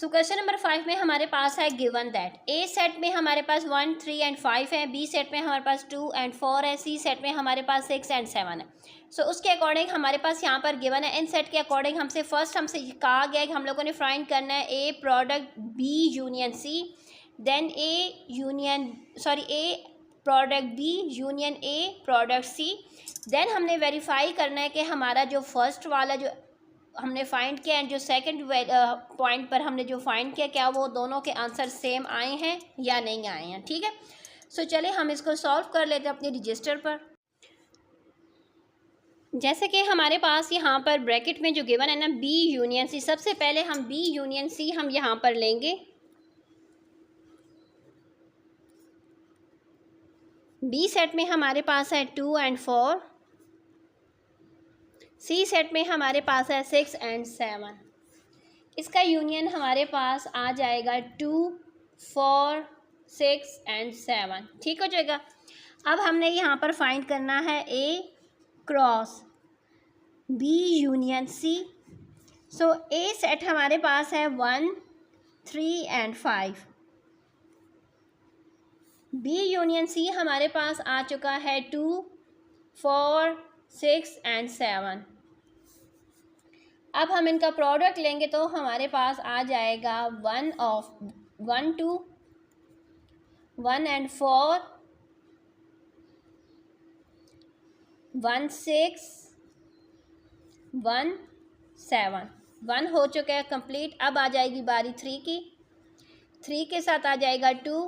So question number 5 में हमारे पास है गिवन दैट ए सेट में हमारे पास 1, 3 एंड 5 है, बी सेट में हमारे पास 2 एंड 4 है, सी सेट में हमारे पास 6 एंड 7 है। सो उसके अकॉर्डिंग हमारे पास यहाँ पर गिवन है इन सेट के अकॉर्डिंग हमसे कहा गया है कि हम लोगों ने फाइंड करना है A product B union C, then A product B union A product C. Then हमने वेरीफाई करना है कि हमारा जो फर्स्ट वाला जो हमने फाइंड किया एंड जो सेकंड पॉइंट पर हमने जो फाइंड किया क्या वो दोनों के आंसर सेम आए हैं या नहीं आए हैं। ठीक है, सो चलिए हम इसको सॉल्व कर लेते हैं अपने रजिस्टर पर। जैसे कि हमारे पास यहाँ पर ब्रैकेट में जो गिवन है ना बी यूनियन सी, सबसे पहले हम बी यूनियन सी हम यहाँ पर लेंगे। बी सेट में हमारे पास है 2 एंड 4, सी सेट में हमारे पास है 6 एंड 7। इसका यूनियन हमारे पास आ जाएगा 2, 4, 6 एंड 7। ठीक हो जाएगा। अब हमने यहाँ पर फाइंड करना है ए cross B union C. So A set हमारे पास है 1, 3 एंड 5। बी यूनियन सी हमारे पास आ चुका है 2, 4, 6 एंड 7। अब हम इनका प्रोडक्ट लेंगे तो हमारे पास आ जाएगा 1 2, 1 एंड 4, 1 6, 1 7। 1 हो चुका है कंप्लीट। अब आ जाएगी बारी 3 की। 3 के साथ आ जाएगा 2,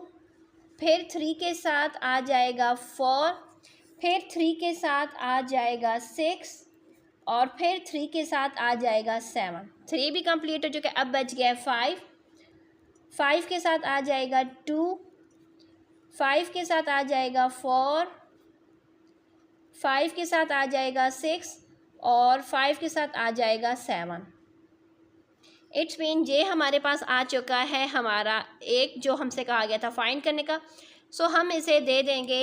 फिर 3 के साथ आ जाएगा 4, फिर 3 के साथ आ जाएगा 6 और फिर 3 के साथ आ जाएगा 7। 3 भी कंप्लीट हो चुका है। अब बच गया है 5। 5 के साथ आ जाएगा 2, 5 के साथ आ जाएगा 4, 5 के साथ आ जाएगा 6 और 5 के साथ आ जाएगा 7। इट्स मीन ये हमारे पास आ चुका है हमारा एक जो हमसे कहा गया था फाइंड करने का। सो हम इसे दे देंगे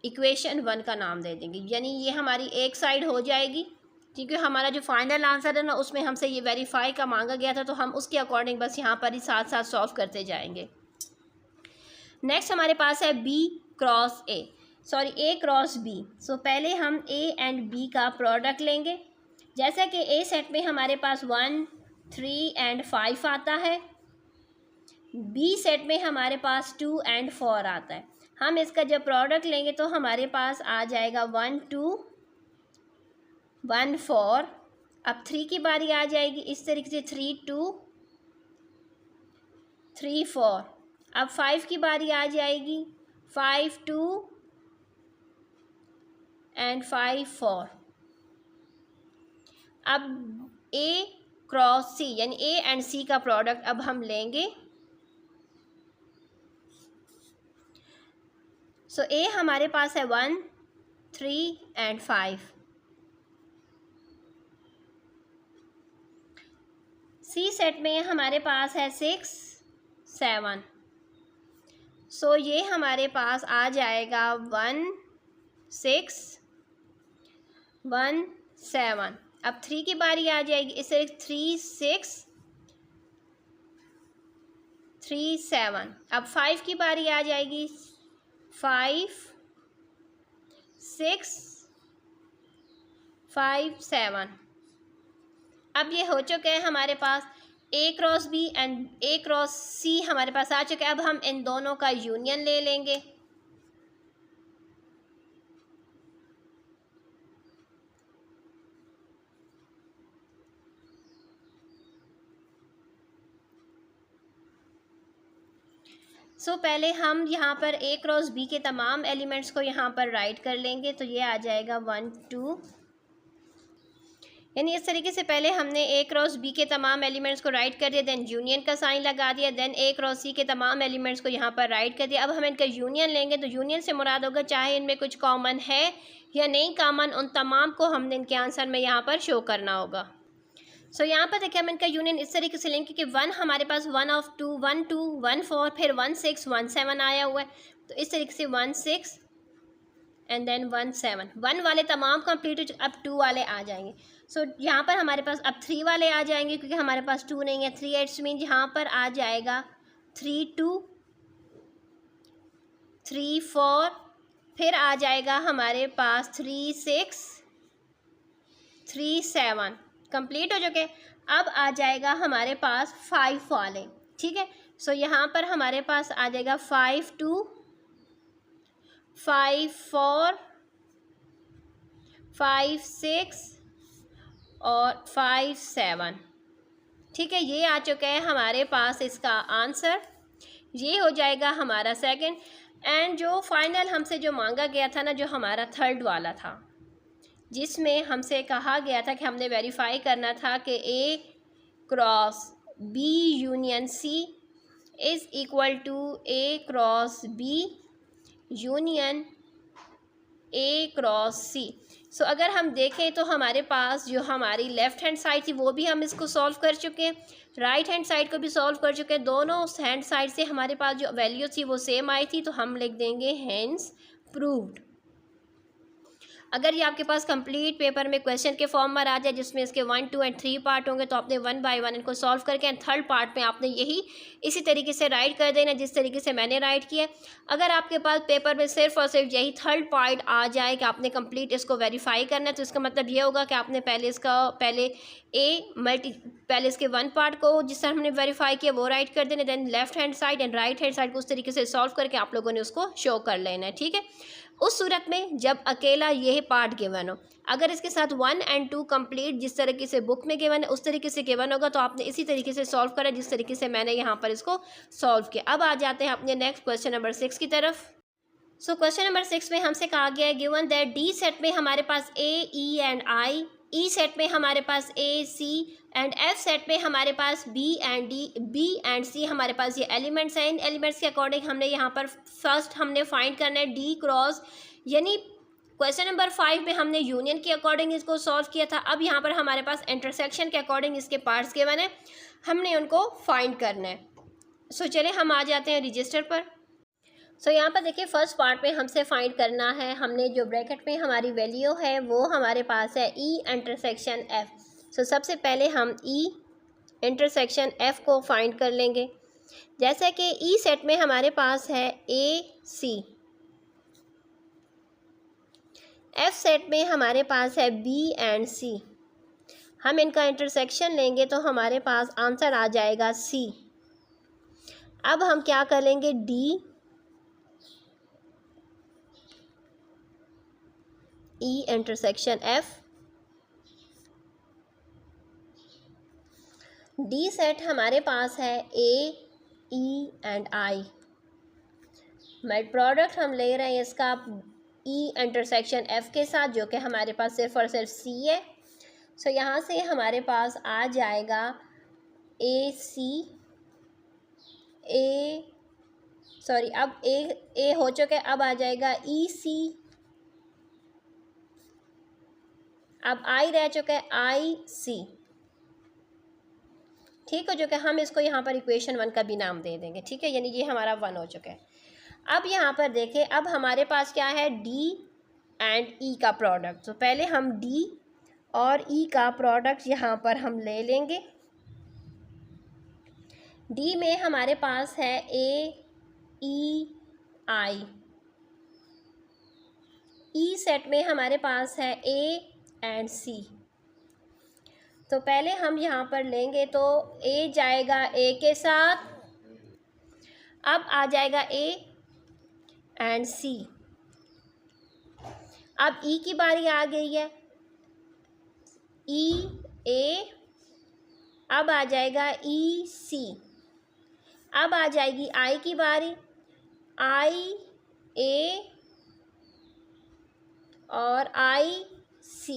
इक्वेशन 1 का नाम दे देंगे, यानी ये हमारी एक साइड हो जाएगी क्योंकि हमारा जो फाइनल आंसर है ना उसमें हमसे ये वेरीफाई का मांगा गया था, तो हम उसके अकॉर्डिंग बस यहाँ पर ही साथ साथ सॉल्व करते जाएंगे। नेक्स्ट हमारे पास है ए क्रॉस बी। सो पहले हम ए एंड बी का प्रोडक्ट लेंगे। जैसा कि ए सेट में हमारे पास 1, 3 एंड 5 आता है, बी सेट में हमारे पास 2 एंड 4 आता है। हम इसका जब प्रोडक्ट लेंगे तो हमारे पास आ जाएगा 1 2, 1 4। अब 3 की बारी आ जाएगी इस तरीके से 3 2, 3 4। अब 5 की बारी आ जाएगी 5 2 एंड 5 4। अब ए क्रॉस सी यानी ए एंड सी का प्रोडक्ट अब हम लेंगे। सो ए हमारे पास है 1, 3 एंड 5। सी सेट में हमारे पास है 6, 7। सो ये हमारे पास आ जाएगा 1 6, 1 7। अब 3 की बारी आ जाएगी इससे 3 6, 3 7। अब 5 की बारी आ जाएगी 5 6 5 7। अब ये हो चुका है हमारे पास A cross B and A cross C हमारे पास आ चुका है। अब हम इन दोनों का यूनियन ले लेंगे। सो पहले हम यहाँ पर ए क्रॉस बी के तमाम एलिमेंट्स को यहाँ पर राइट कर लेंगे। तो ये आ जाएगा 1 2, यानी इस तरीके से पहले हमने ए क्रॉस बी के तमाम एलिमेंट्स को राइट कर दिया, देन यूनियन का साइन लगा दिया, देन ए क्रॉस सी के तमाम एलिमेंट्स को यहाँ पर राइट कर दिया। अब हम इनका यूनियन लेंगे तो यूनियन से मुराद होगा चाहे इनमें कुछ कॉमन है या नहीं कॉमन, उन तमाम को हमने इनके आंसर में यहाँ पर शो करना होगा। सो यहाँ पर देखिए हम इनका यूनियन इस तरीके से लेंगे कि 1 हमारे पास 1 2, 1 2, 1 4, फिर 1 6, 1 7 आया हुआ है। तो इस तरीके से 1 6 एंड देन 1 7। 1 वाले तमाम कंप्लीट हो चुके, अब 2 वाले आ जाएंगे। सो यहाँ पर हमारे पास अब 3 वाले आ जाएंगे क्योंकि हमारे पास 2 नहीं है। 3 8 मीन यहाँ पर आ जाएगा 3 2 3 4, फिर आ जाएगा हमारे पास 3 6 3 7। कंप्लीट हो चुके। अब आ जाएगा हमारे पास 5 वाले, ठीक है। सो यहाँ पर हमारे पास आ जाएगा 5 2 5 4 5 6 और 5 7, ठीक है। ये आ चुका है हमारे पास इसका आंसर। ये हो जाएगा हमारा सेकंड। एंड जो फाइनल हमसे जो मांगा गया था ना, जो हमारा थर्ड वाला था, जिसमें हमसे कहा गया था कि हमने वेरीफाई करना था कि A cross B union C is equal to A cross B union A cross C। So अगर हम देखें तो हमारे पास जो हमारी लेफ़्ट हैंड साइड थी वो भी हम इसको सॉल्व कर चुके हैं, राइट हैंड साइड को भी सॉल्व कर चुके हैं। दोनों हैंड साइड से हमारे पास जो वैल्यू थी वो सेम आई थी, तो हम लिख देंगे हेंस प्रूव्ड। अगर ये आपके पास कंप्लीट पेपर में क्वेश्चन के फॉर्म में आ जाए जिसमें इसके 1 2 एंड 3 पार्ट होंगे, तो आपने 1 बाय 1 इनको सॉल्व करके एंड थर्ड पार्ट में आपने यही इसी तरीके से राइट कर देना जिस तरीके से मैंने राइट किया। अगर आपके पास पेपर में सिर्फ और सिर्फ यही थर्ड पार्ट आ जाए कि आपने कंप्लीट इसको वेरीफाई करना है, तो इसका मतलब ये होगा कि आपने पहले इसके 1 पार्ट को जिस तरह हमने वेरीफाई किया वो राइट कर देना, then left hand side and right hand side को उस तरीके से सॉल्व करके आप लोगों ने उसको शो कर लेना है, ठीक है। उस सूरत में जब अकेला यह पार्ट गिवन हो, अगर इसके साथ 1 एंड 2 कंप्लीट जिस तरीके से बुक में गिवन है उस तरीके से गिवन होगा, तो आपने इसी तरीके से सॉल्व करा जिस तरीके से मैंने यहाँ पर इसको सॉल्व किया। अब आ जाते हैं अपने नेक्स्ट क्वेश्चन नंबर 6 की तरफ। सो क्वेश्चन नंबर 6 में हमसे कहा गया है गिवन दैट डी सेट में हमारे पास A E and I, E set में हमारे पास A C and F set में हमारे पास B एंड C हमारे पास ये एलिमेंट्स हैं। इन एलिमेंट्स के अकॉर्डिंग हमने यहाँ पर फर्स्ट हमने फाइंड करना है D क्रॉस, यानी क्वेश्चन नंबर 5 में हमने यूनियन के अकॉर्डिंग इसको सॉल्व किया था। अब यहाँ पर हमारे पास इंटरसेक्शन के अकॉर्डिंग इसके पार्ट्स गिवन है, हमने उनको फाइंड करना है। सो चले हम आ जाते हैं रजिस्टर पर। सो यहाँ पर देखिए फर्स्ट पार्ट में हमसे फाइंड करना है, हमने जो ब्रैकेट में हमारी वैल्यू है वो हमारे पास है E इंटरसेक्शन F। सो सबसे पहले हम E इंटरसेक्शन F को फाइंड कर लेंगे। जैसे कि E सेट में हमारे पास है A C, F सेट में हमारे पास है B एंड C। हम इनका इंटरसेक्शन लेंगे तो हमारे पास आंसर आ जाएगा C। अब हम क्या कर लेंगे, D E intersection F। D set हमारे पास है A E and I। Made product हम ले रहे हैं इसका E इंटरसेक्शन F के साथ, जो कि हमारे पास सिर्फ और सिर्फ C है। सो यहाँ से हमारे पास आ जाएगा अब A हो चुका है, अब आ जाएगा EC, अब I रह चुका है IC, ठीक हो चुका है। हम इसको यहाँ पर इक्वेशन 1 का भी नाम दे देंगे, ठीक है, यानी ये हमारा 1 हो चुका है। अब यहाँ पर देखें, अब हमारे पास क्या है, D एंड E का प्रोडक्ट। तो पहले हम D और E का प्रोडक्ट यहाँ पर हम ले लेंगे। D में हमारे पास है A E I, E set में हमारे पास है A एंड C। तो पहले हम यहाँ पर लेंगे तो A जाएगा A के साथ, अब आ जाएगा A एंड C। अब E की बारी आ गई है, E A, अब आ जाएगा E C। अब आ जाएगी I की बारी, I A और I C,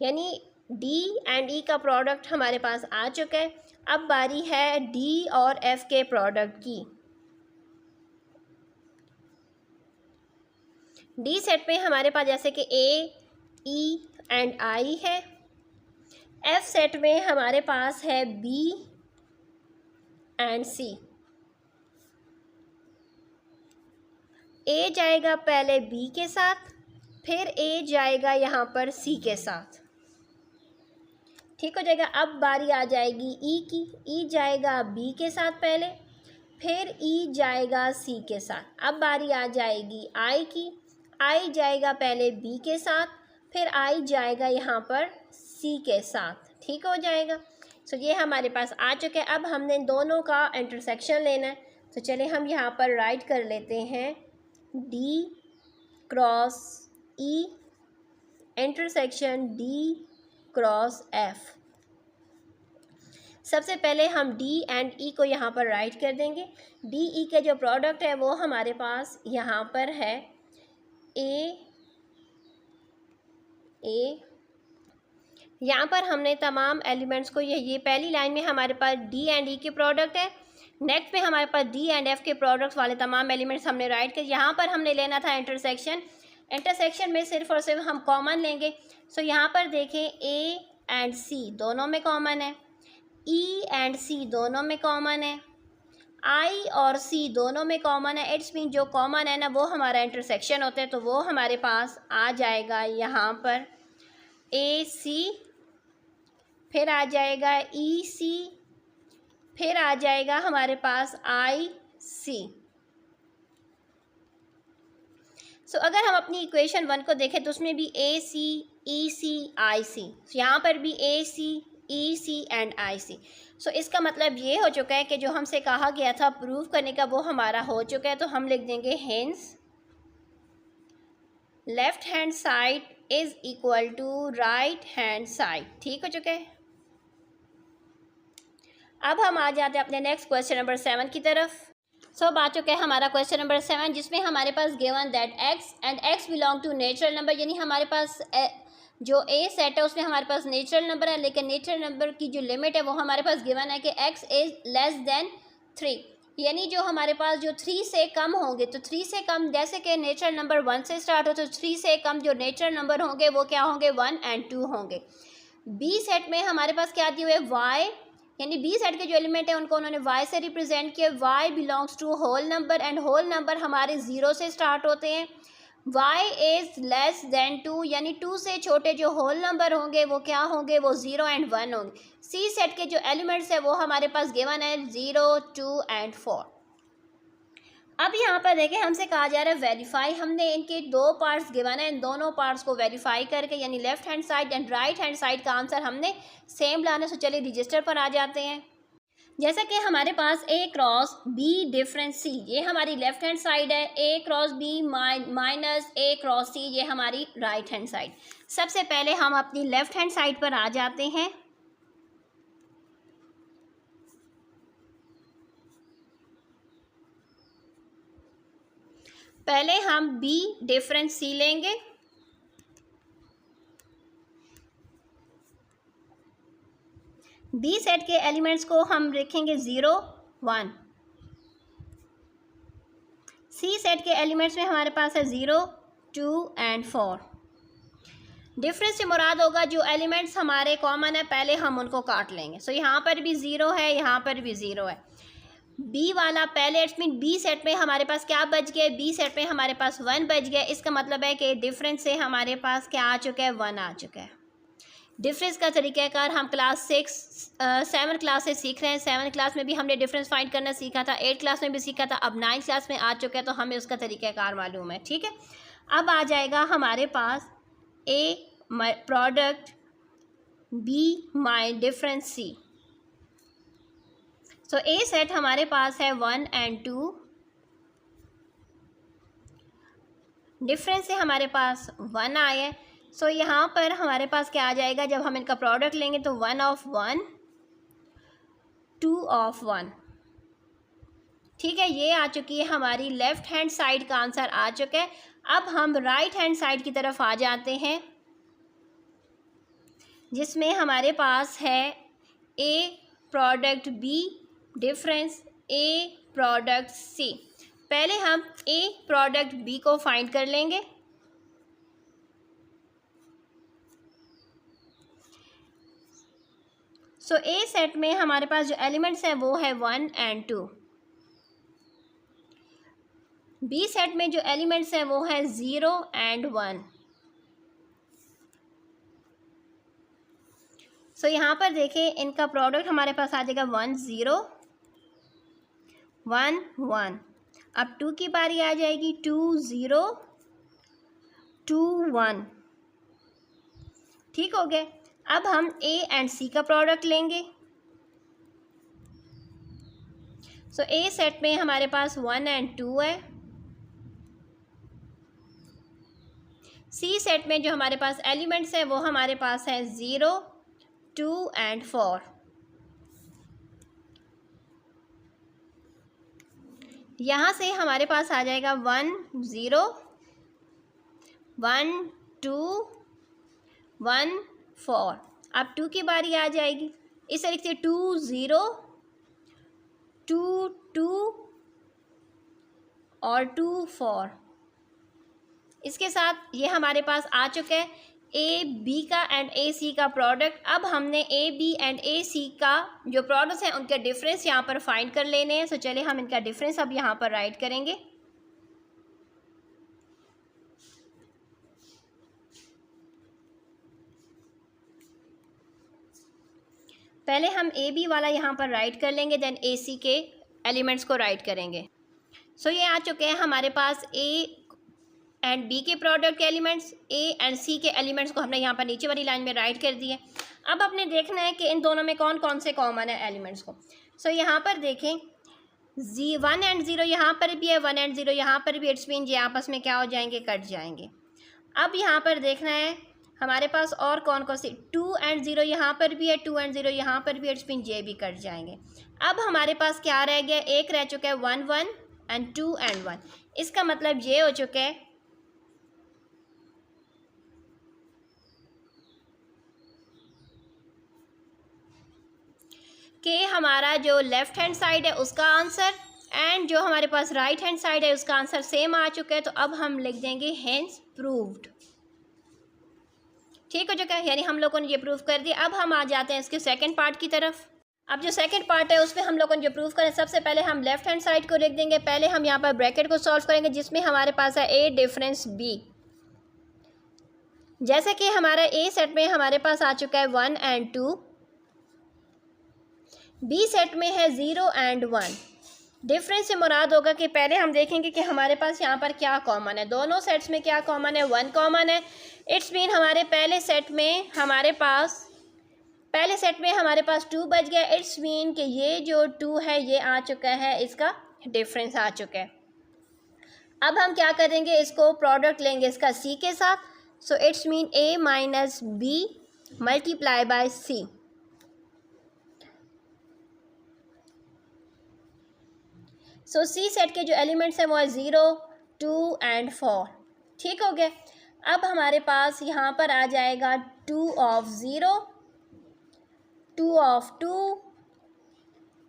यानी D एंड E का प्रोडक्ट हमारे पास आ चुका है। अब बारी है D और F के प्रोडक्ट की। D सेट में हमारे पास जैसे कि A E एंड I है। F सेट में हमारे पास है B एंड C। A जाएगा पहले B के साथ, फिर ए जाएगा यहाँ पर सी के साथ, ठीक हो जाएगा। अब बारी आ जाएगी ई की, ई जाएगा बी के साथ पहले, फिर ई जाएगा सी के साथ। अब बारी आ जाएगी आई की, आई जाएगा पहले बी के साथ, फिर आई जाएगा यहाँ पर सी के साथ, ठीक हो जाएगा। सो ये हमारे पास आ चुके हैं। अब हमने दोनों का इंटरसेक्शन लेना है, तो चलिए हम यहाँ पर राइट कर लेते हैं D cross E intersection D cross F. सबसे पहले हम डी एंड ई को यहाँ पर राइट कर देंगे। डी ई के जो प्रोडक्ट है वो हमारे पास यहाँ पर है ए यहाँ पर हमने तमाम एलिमेंट्स को ये पहली लाइन में हमारे पास डी एंड ई के प्रोडक्ट है। नेक्स्ट में हमारे पास डी एंड एफ के प्रोडक्ट्स वाले तमाम एलिमेंट्स हमने राइट कर। यहाँ पर हमने लेना था इंटरसेक्शन, इंटरसेक्शन में सिर्फ और सिर्फ हम कॉमन लेंगे। सो यहाँ पर देखें ए एंड सी दोनों में कॉमन है, ई एंड सी दोनों में कॉमन है, आई और सी दोनों में कॉमन है। इट्स मीन जो कॉमन है ना वो हमारा इंटरसेक्शन होता है, तो वो हमारे पास आ जाएगा यहाँ पर ए सी, फिर आ जाएगा ई सी, फिर आ जाएगा हमारे पास आई सी। सो अगर हम अपनी इक्वेशन 1 को देखें तो उसमें भी ए सी ई सी आई सी, यहाँ पर भी ए सी ई सी एंड आई सी। सो इसका मतलब ये हो चुका है कि जो हमसे कहा गया था प्रूव करने का वो हमारा हो चुका है। तो हम लिख देंगे hence left hand side is equal to right hand side, ठीक हो चुका है। अब हम आ जाते हैं अपने नेक्स्ट क्वेश्चन नंबर 7 की तरफ। सो अब आ चुका है हमारा क्वेश्चन नंबर 7, जिसमें हमारे पास given that x and x belong to natural number, यानी हमारे पास जो ए सेट है उसमें हमारे पास नेचुरल नंबर है, लेकिन नेचुरल नंबर की जो लिमिट है वो हमारे पास गिवन है कि एक्स इज़ लेस देन 3, यानी जो हमारे पास जो 3 से कम होंगे, तो 3 से कम जैसे कि नेचुरल नंबर 1 से स्टार्ट हो, तो 3 से कम जो नेचुरल नंबर होंगे वो क्या होंगे 1 एंड 2 होंगे। बी सेट में हमारे पास क्या दिए हुए वाई, यानी बी सेट के जो एलिमेंट है उनको उन्होंने वाई से रिप्रेजेंट किया। Y belongs to whole number and whole number हमारे 0 से स्टार्ट होते हैं। y इज़ लेस देन 2, यानी 2 से छोटे जो होल नंबर होंगे वो क्या होंगे, वो 0 एंड 1 होंगे। सी सेट के जो एलिमेंट्स है वो हमारे पास गिवन है 0 2 एंड 4। अब यहाँ पर देखें हमसे कहा जा रहा है वेरीफाई, हमने इनके 2 पार्ट्स गिवन है, इन दोनों पार्ट्स को वेरीफाई करके यानी left hand side and right hand side का आंसर हमने सेम लाना। सो चलिए रजिस्टर पर आ जाते हैं। जैसा कि हमारे पास ए क्रॉस बी डिफरेंस सी, ये हमारी लेफ्ट हैंड साइड है, ए क्रॉस बी माइनस ए क्रॉस सी ये हमारी राइट हैंड साइड। सबसे पहले हम अपनी लेफ्ट हैंड साइड पर आ जाते हैं। पहले हम बी डिफरेंस सी लेंगे, बी सेट के एलिमेंट्स को हम लिखेंगे 0 1। सी सेट के एलिमेंट्स में हमारे पास है 0 2 एंड 4। डिफरेंस से मुराद होगा जो एलिमेंट्स हमारे कॉमन है पहले हम उनको काट लेंगे। सो यहाँ पर भी 0 है, यहाँ पर भी 0 है। बी वाला पहले इट्स मीन बी सेट में हमारे पास क्या बच गया, बी सेट में हमारे पास 1 बच गया। इसका मतलब है कि डिफरेंस से हमारे पास क्या आ चुका है, 1 आ चुका है। डिफरेंस का तरीक़ाकार हम क्लास 7 क्लास से सीख रहे हैं। 7 क्लास में भी हमने डिफरेंस फाइंड करना सीखा था, 8 क्लास में भी सीखा था, अब 9 क्लास में आ चुका है तो हमें उसका तरीक़ाकार मालूम है, ठीक है। अब आ जाएगा हमारे पास A product B my difference C. So A set हमारे पास है 1 एंड 2, डिफरेंस से हमारे पास 1 आया है। सो यहाँ पर हमारे पास क्या आ जाएगा, जब हम इनका प्रोडक्ट लेंगे तो 1 ऑफ 1 2 ऑफ 1, ठीक है। ये आ चुकी है हमारी लेफ्ट हैंड साइड का आंसर आ चुका है। अब हम राइट हैंड साइड की तरफ आ जाते हैं, जिसमें हमारे पास है A product B difference A product सी। पहले हम ए प्रोडक्ट बी को फाइंड कर लेंगे। सो ए सेट में हमारे पास जो एलिमेंट्स हैं वो है 1 एंड 2। बी सेट में जो एलिमेंट्स हैं वो है 0 एंड 1। सो यहाँ पर देखें इनका प्रोडक्ट हमारे पास आ जाएगा 1 0 1 1। अब 2 की बारी आ जाएगी 2 0 2 1। ठीक हो गया। अब हम A एंड C का प्रोडक्ट लेंगे। सो A सेट में हमारे पास 1 एंड 2 है। C सेट में जो हमारे पास एलिमेंट्स है वो हमारे पास है 0 2 एंड 4। यहाँ से हमारे पास आ जाएगा 1 0 1 2 1 4। अब 2 की बारी आ जाएगी, इसे लिखते 2 0 2 2 और 2 4। इसके साथ ये हमारे पास आ चुका है ए बी का एंड ए सी का प्रोडक्ट। अब हमने ए बी एंड ए सी का जो प्रोडक्ट्स हैं उनके डिफरेंस यहाँ पर फाइंड कर लेने हैं। सो चलिए हम इनका डिफरेंस अब यहाँ पर राइट करेंगे। पहले हम ए बी वाला यहाँ पर राइट कर लेंगे, देन ए सी के एलिमेंट्स को राइट करेंगे। सो ये आ चुके हैं हमारे पास ए एंड बी के प्रोडक्ट के एलिमेंट्स, ए एंड सी के एलिमेंट्स को हमने यहाँ पर नीचे वाली लाइन में राइट कर दिए। अब आपने देखना है कि इन दोनों में कौन कौन से कॉमन है एलिमेंट्स को। सो यहाँ पर देखें 1 एंड 0 यहाँ पर भी है, 1 एंड 0 यहाँ पर भी, इट्स मीन ये आपस में क्या हो जाएंगे, कट जाएंगे। अब यहाँ पर देखना है हमारे पास और कौन कौन सी, 2 एंड 0 यहाँ पर भी है, 2 एंड 0 यहाँ पर भी, इट्स मीन ये भी कट जाएंगे। अब हमारे पास क्या रह गया, एक रह चुका है 1 1 एंड 2 एंड 1। इसका मतलब ये हो चुका है कि हमारा जो लेफ़्ट हैंड साइड है उसका आंसर एंड जो हमारे पास राइट हैंड साइड है उसका आंसर सेम आ चुका है। तो अब हम लिख देंगे हेंस प्रूव्ड। ठीक हो चुका है, यानी हम लोगों ने ये प्रूव कर दिया। अब हम आ जाते हैं इसके सेकंड पार्ट की तरफ। अब जो सेकंड पार्ट है उसमें हम लोगों ने जो प्रूव करें, सबसे पहले हम लेफ्ट हैंड साइड को लिख देंगे। पहले हम यहाँ पर ब्रैकेट को सॉल्व करेंगे जिसमें हमारे पास है ए डिफरेंस बी। जैसे कि हमारा ए सेट में हमारे पास आ चुका है 1 एंड 2, बी सेट में है 0 एंड 1। डिफरेंस से मुराद होगा कि पहले हम देखेंगे कि हमारे पास यहाँ पर क्या कॉमन है। दोनों सेट्स में क्या कॉमन है, 1 कॉमन है। इट्स मीन हमारे पहले सेट में हमारे पास 2 बच गया। इट्स मीन कि ये जो 2 है ये आ चुका है, इसका डिफरेंस आ चुका है। अब हम क्या करेंगे, इसको प्रोडक्ट लेंगे इसका सी के साथ। So it's mean A minus B multiply by C. So C set के जो एलिमेंट्स हैं वो है 0 2 एंड 4। ठीक हो गया। अब हमारे पास यहाँ पर आ जाएगा 2 ऑफ 0 2 ऑफ 2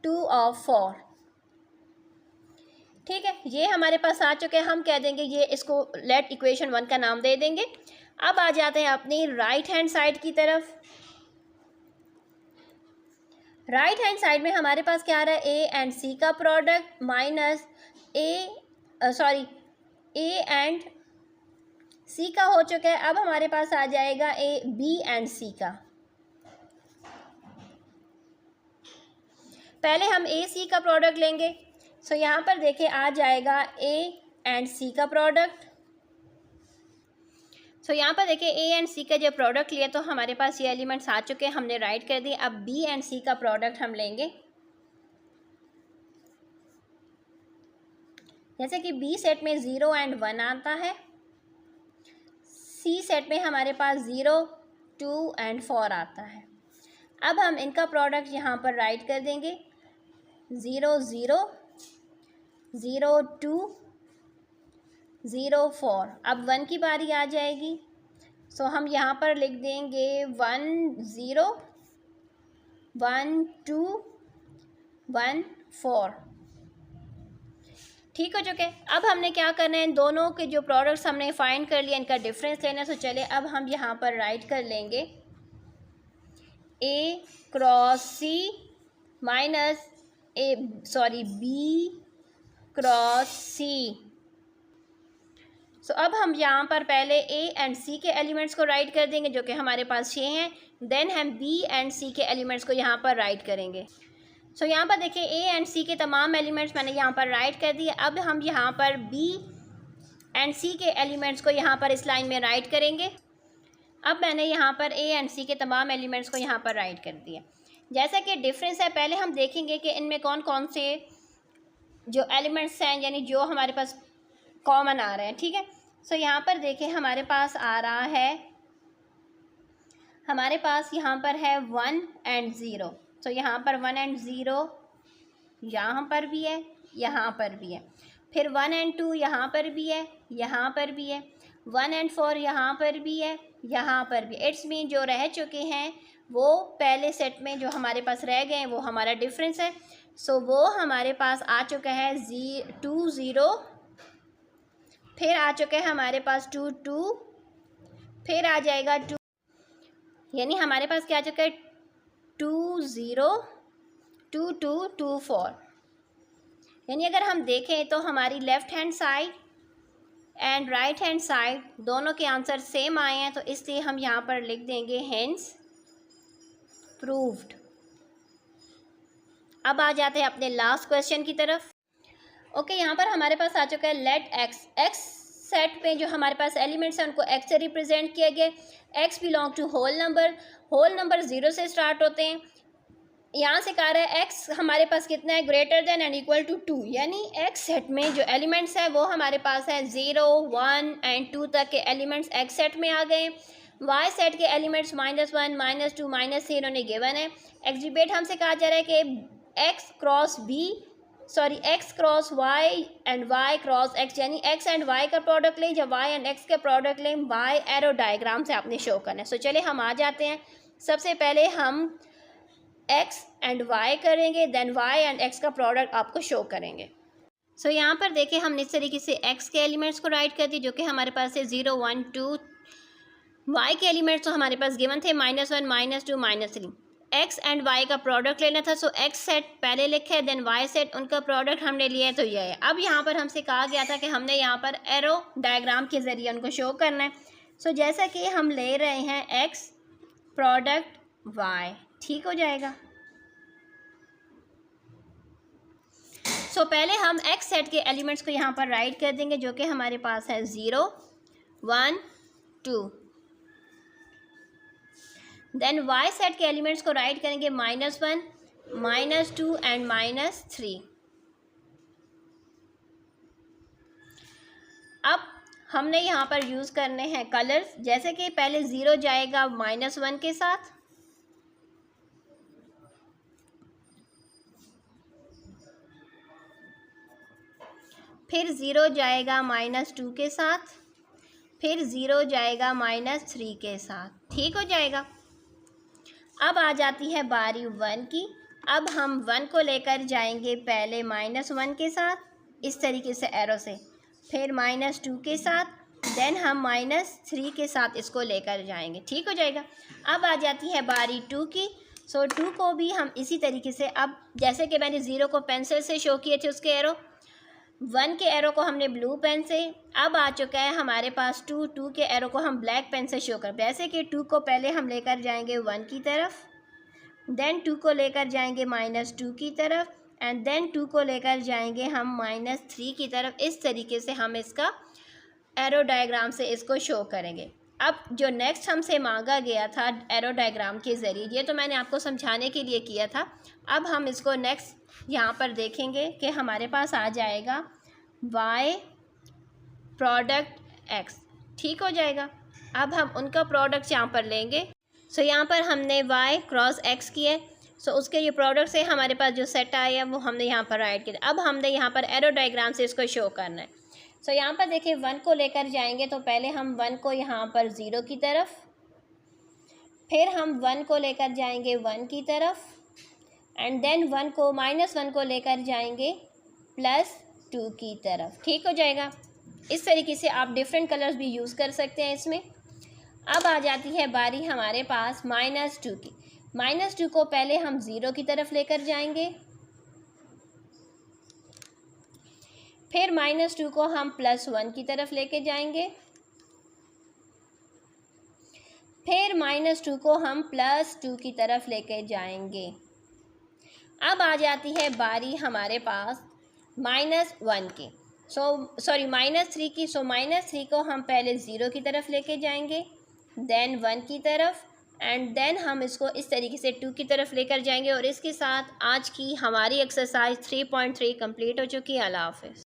2 ऑफ 4। ठीक है, ये हमारे पास आ चुके हैं। हम कह देंगे ये, इसको लेट इक्वेशन 1 का नाम दे देंगे। अब आ जाते हैं अपनी राइट हैंड साइड की तरफ। राइट हैंड साइड में हमारे पास क्या आ रहा है, ए एंड सी का प्रोडक्ट माइनस ए एंड सी का हो चुका है। अब हमारे पास आ जाएगा ए बी एंड सी का। पहले हम ए सी का प्रोडक्ट लेंगे। सो यहाँ पर देखिए आ जाएगा ए एंड सी का प्रोडक्ट। सो यहाँ पर देखिए ए एंड सी का जो प्रोडक्ट लिया तो हमारे पास ये एलिमेंट्स आ चुके हैं, हमने राइट कर दिए। अब बी एंड सी का प्रोडक्ट हम लेंगे। जैसे कि बी सेट में 0 एंड 1 आता है, सी सेट में हमारे पास 0 2 एंड 4 आता है। अब हम इनका प्रोडक्ट यहाँ पर राइट कर देंगे 0 0 0 2 0 4। अब 1 की बारी आ जाएगी। सो हम यहाँ पर लिख देंगे 1 0 1 2 1 4। ठीक हो चुके। अब हमने क्या करना है, इन दोनों के जो प्रोडक्ट्स हमने फाइंड कर लिया, इनका डिफरेंस लेना है। सो चले अब हम यहाँ पर राइट कर लेंगे ए क्रॉस सी माइनस बी क्रॉस सी। सो अब हम यहाँ पर पहले ए एंड सी के एलिमेंट्स को राइट कर देंगे जो कि हमारे पास 6 हैं। देन हम बी एंड सी के एलिमेंट्स को यहाँ पर राइट करेंगे। सो यहाँ पर देखिए ए एंड सी के तमाम एलिमेंट्स मैंने यहाँ पर राइट कर दिए। अब हम यहाँ पर बी एंड सी के एलिमेंट्स को यहाँ पर इस लाइन में राइट करेंगे। अब मैंने यहाँ पर ए एंड सी के तमाम एलिमेंट्स को यहाँ पर राइट कर दिया। जैसा कि डिफरेंस है, पहले हम देखेंगे कि इनमें कौन कौन से जो एलिमेंट्स हैं यानी जो हमारे पास कॉमन आ रहे हैं। ठीक है, सो यहाँ पर देखें हमारे पास आ रहा है, हमारे पास यहाँ पर है 1 एंड 0। सो यहाँ पर 1 एंड 0 यहाँ पर भी है, यहाँ पर भी है। फिर 1 एंड 2 यहाँ पर भी है, यहाँ पर भी है। 1 एंड 4 यहाँ पर भी है, यहाँ पर भी। इट्स मीन जो रह चुके हैं वो पहले सेट में जो हमारे पास रह गए हैं वो हमारा डिफरेंस है। सो वो हमारे पास आ चुका है 2 0, फिर आ चुका है हमारे पास 2 2, फिर आ जाएगा 2, यानी हमारे पास क्या आ चुका है 2 0 2 2 2 4। यानी अगर हम देखें तो हमारी left hand side and right hand side दोनों के आंसर सेम आए हैं, तो इसलिए हम यहाँ पर लिख देंगे हेंस प्रूव्ड। अब आ जाते हैं अपने लास्ट क्वेश्चन की तरफ। ओके, यहाँ पर हमारे पास आ चुका है लेट एक्स सेट पे जो हमारे पास एलिमेंट्स हैं उनको एक्स से रिप्रेजेंट किया गया। X belong to whole number 0 से स्टार्ट होते हैं। यहाँ से कह रहा है एक्स हमारे पास कितना है, greater than and equal to 2, यानी एक्स सेट में जो एलिमेंट्स हैं वो हमारे पास है 0 1 एंड 2 तक के एलिमेंट्स एक्स सेट में आ गए। वाई सेट के एलिमेंट्स -1 -2 -3 इन्होंने गिवन है। एग्जिबिट हमसे कहा जा रहा है कि X cross Y and Y cross X, यानी एक्स एंड वाई का प्रोडक्ट लें, जब वाई एंड एक्स का प्रोडक्ट लें वाई एरो डायग्राम से आपने शो करना है। सो चलिए हम आ जाते हैं। सबसे पहले हम एक्स एंड वाई करेंगे, देन वाई एंड एक्स का प्रोडक्ट आपको शो करेंगे। सो यहाँ पर देखिए हमने इस तरीके से एक्स के एलिमेंट्स को राइट कर दी जो कि हमारे पास है 0 1 2। वाई के एलिमेंट्स तो हमारे पास गिवन थे -1 -2 -3। एक्स एंड वाई का प्रोडक्ट लेना था, सो एक्स सेट पहले लिखा है, देन वाई सेट उनका प्रोडक्ट हमने लिया है, तो ये है। अब यहाँ पर हमसे कहा गया था कि हमने यहाँ पर एरो डायग्राम के ज़रिए उनको शो करना है। सो जैसा कि हम ले रहे हैं एक्स प्रोडक्ट वाई, ठीक हो जाएगा। सो पहले हम एक्स सेट के एलिमेंट्स को यहाँ पर राइट कर देंगे जो कि हमारे पास है 0 1 2। देन वाई सेट के एलिमेंट्स को राइट करेंगे -1 -2 एंड -3। अब हमने यहाँ पर यूज़ करने हैं कलर्स, जैसे कि पहले 0 जाएगा -1 के साथ, फिर 0 जाएगा -2 के साथ, फिर 0 जाएगा -3 के साथ, ठीक हो जाएगा। अब आ जाती है बारी 1 की। अब हम 1 को लेकर जाएंगे पहले -1 के साथ इस तरीके से एरो से, फिर -2 के साथ, देन हम -3 के साथ इसको लेकर जाएंगे, ठीक हो जाएगा। अब आ जाती है बारी 2 की। सो 2 को भी हम इसी तरीके से, अब जैसे कि मैंने 0 को पेंसिल से शो किए थे उसके एरो, 1 के एरो को हमने ब्लू पेन से, अब आ चुका है हमारे पास 2 के एरो को हम ब्लैक पेन से शो कर। वैसे कि 2 को पहले हम लेकर जाएंगे 1 की तरफ, देन 2 को लेकर जाएंगे -2 की तरफ, एंड देन 2 को लेकर जाएंगे हम -3 की तरफ। इस तरीके से हम इसका एरो डायग्राम से इसको शो करेंगे। अब जो नेक्स्ट हमसे मांगा गया था एरो डायग्राम के ज़रिए, ये तो मैंने आपको समझाने के लिए किया था। अब हम इसको नेक्स्ट यहाँ पर देखेंगे कि हमारे पास आ जाएगा y प्रोडक्ट x, ठीक हो जाएगा। अब हम उनका प्रोडक्ट यहाँ पर लेंगे। सो यहाँ पर हमने y क्रॉस x किया है, सो उसके ये प्रोडक्ट से हमारे पास जो सेट आया वो हमने यहाँ पर राइट किया। अब हमने यहाँ पर एरो डायग्राम से इसको शो करना है। सो यहाँ पर देखिए 1 को लेकर जाएंगे तो पहले हम 1 को यहाँ पर 0 की तरफ, फिर हम 1 को लेकर जाएंगे 1 की तरफ, एंड देन 1 को -1 को लेकर जाएंगे +2 की तरफ, ठीक हो जाएगा। इस तरीके से आप डिफरेंट कलर्स भी यूज़ कर सकते हैं इसमें। अब आ जाती है बारी हमारे पास -2 की। -2 को पहले हम 0 की तरफ लेकर जाएंगे, फिर -2 को हम +1 की तरफ लेके जाएंगे, फिर -2 को हम +2 की तरफ लेके जाएंगे। अब आ जाती है बारी हमारे पास -1 की, -3 की। -3 को हम पहले 0 की तरफ लेके जाएंगे, देन 1 की तरफ, एंड देन हम इसको इस तरीके से 2 की तरफ लेकर जाएंगे। और इसके साथ आज की हमारी एक्सरसाइज 3.3 कंप्लीट हो चुकी है। अल्लाह हाफ़िज़।